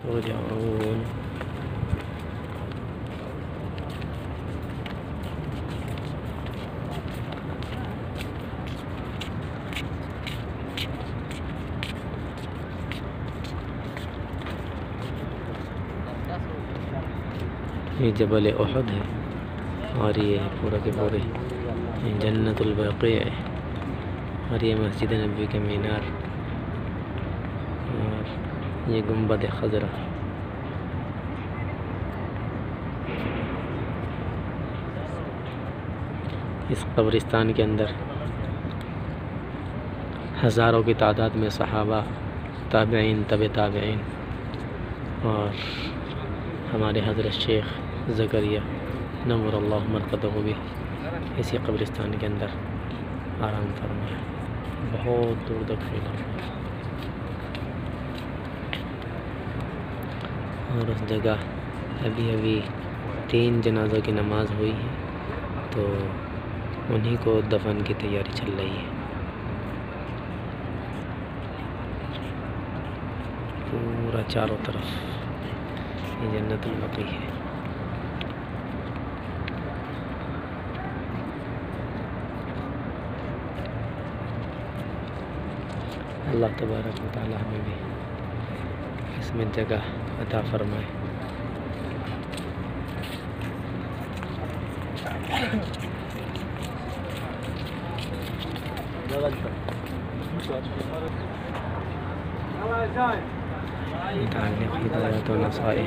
तुरजाऊन। ये जबल उहद है और ये पूरा के पूरे जन्नतुल बक़ी है और ये मस्जिद नबी के मीनार और ये गुंबद खज़रा। इस कब्रिस्तान के अंदर हज़ारों की तादाद में सहाबा, ताबईन, तबे ताबईन और हमारे हज़रत शेख ज़करिया नव्वरल्लाहु मरक़दहू भी इसी कब्रिस्तान के अंदर आराम फरमाया। बहुत दूर तक फैला हुआ और उस जगह अभी 3 जनाज़ों की नमाज हुई है, तो उन्हीं को दफन की तैयारी चल रही है। पूरा चारों तरफ ये जन्नतुल बक़ी है। अल्लाह तबारक व तआला हमें भी इसमें जगह अता फरमाए। हिदायत व नसाइह।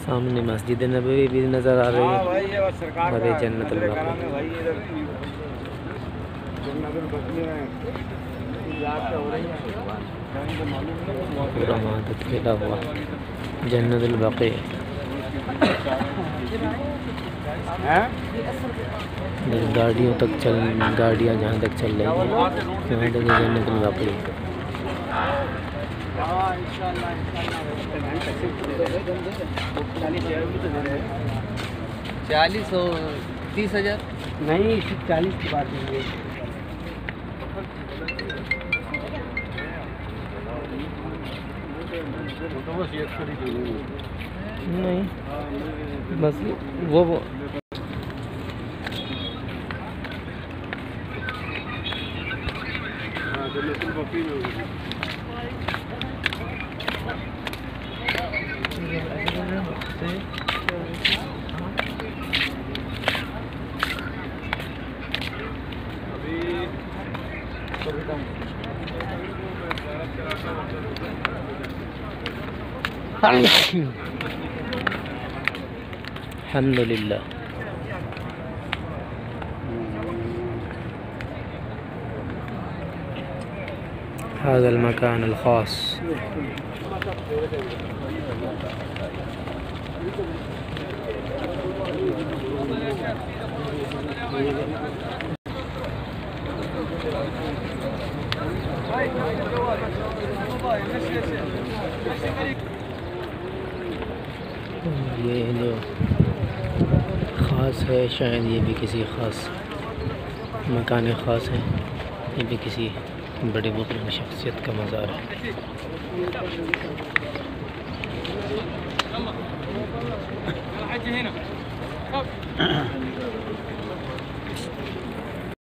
सामने मस्जिद नबवी भी नज़र आ रही है और ये जन्नतुल बक़ी। पूरा वहाँ तक फैला हुआ जन्नतुल बक़ी। गाड़ियों तक गाड़ियाँ जहाँ तक चल रही हैं वहाँ तक जन्नतुल बक़ी। 40 और 30,000 नहीं, 40 की बात नहीं है। नहीं, बस वो अल्हम्दुलिल्लाह। हाज़ा मकान अल-ख़ास। ये जो ख़ास है, शायद ये भी किसी ख़ास मकान ख़ास है, ये भी किसी बड़ी बुज़ुर्ग शख्सियत का मज़ार है।